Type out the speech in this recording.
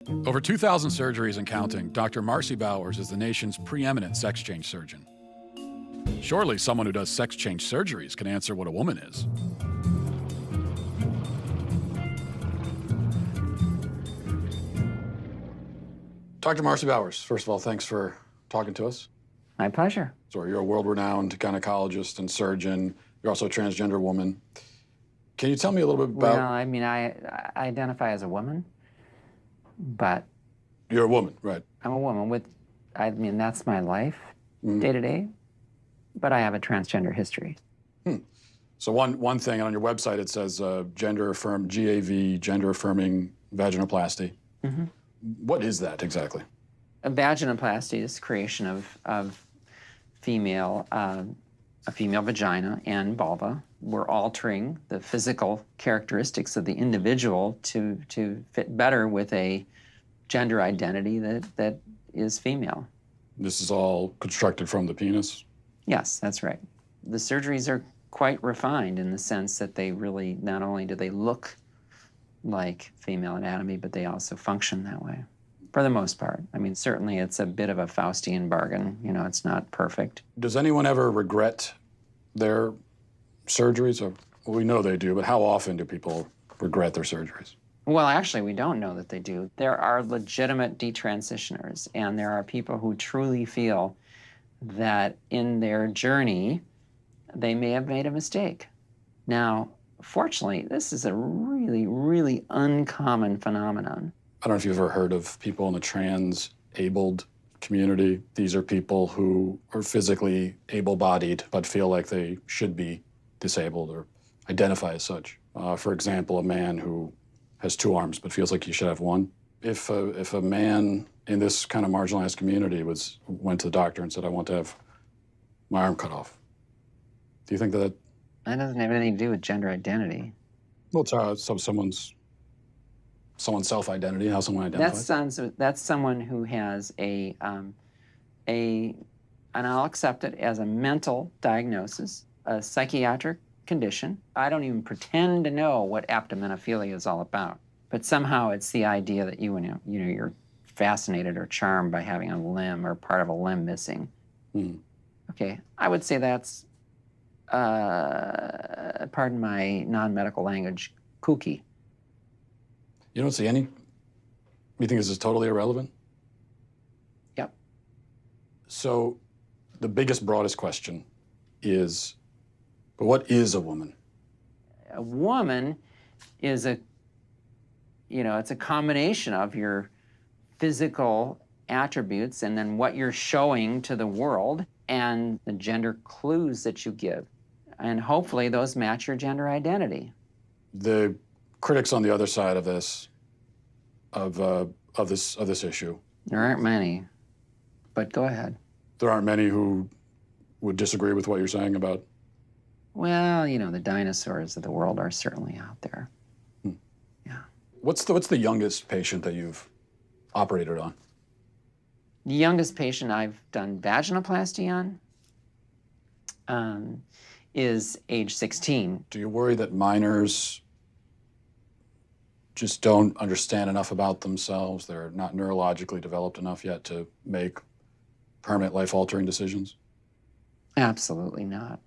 Over 2,000 surgeries and counting, Dr. Marcy Bowers is the nation's preeminent sex change surgeon. Surely someone who does sex change surgeries can answer what a woman is. Dr. Marcy Bowers, first of all, thanks for talking to us. My pleasure. So you're a world-renowned gynecologist and surgeon. You're also a transgender woman. Can you tell me a little bit about... Well, I mean, I identify as a woman, but... You're a woman, right. I'm a woman with, I mean, that's my life, day to day, but I have a transgender history. So one thing on your website, it says gender-affirmed, GAV, gender-affirming vaginoplasty. What is that exactly? A vaginoplasty is creation of female, a female vagina and vulva. We're altering the physical characteristics of the individual to fit better with a gender identity that is female. This is all constructed from the penis? Yes, that's right. The surgeries are quite refined in the sense that they really, not only do they look like female anatomy, but they also function that way, for the most part. I mean, certainly it's a bit of a Faustian bargain. You know, it's not perfect. Does anyone ever regret their surgeries? Or, well, we know they do, but how often do people regret their surgeries? Well, actually, we don't know that they do. There are legitimate detransitioners, and there are people who truly feel that in their journey, they may have made a mistake. Now, fortunately, this is a really, really uncommon phenomenon. I don't know if you've ever heard of people in the trans-abled community. These are people who are physically able-bodied but feel like they should be disabled or identify as such. For example, a man who has 2 arms but feels like he should have 1. If a man in this kind of marginalized community went to the doctor and said, I want to have my arm cut off, do you think that... That doesn't have anything to do with gender identity. Well, it's someone's self-identity, how someone identifies. That's someone who has and I'll accept it as a mental diagnosis, a psychiatric condition. I don't even pretend to know what aptomenophilia is all about, but somehow it's the idea that you're fascinated or charmed by having a limb or part of a limb missing. Okay, I would say that's, pardon my non-medical language, kooky. You don't see any? You think this is totally irrelevant? Yep. So the biggest, broadest question is, but what is a woman? A woman is it's a combination of your physical attributes and then what you're showing to the world and the gender clues that you give. And hopefully those match your gender identity. The critics on the other side of this, of this issue. There aren't many, but go ahead. There aren't many who would disagree with what you're saying about... Well, the dinosaurs of the world are certainly out there. Yeah. What's the youngest patient that you've operated on? The youngest patient I've done vaginoplasty on is age 16. Do you worry that minors just don't understand enough about themselves? They're not neurologically developed enough yet to make permanent life-altering decisions? Absolutely not.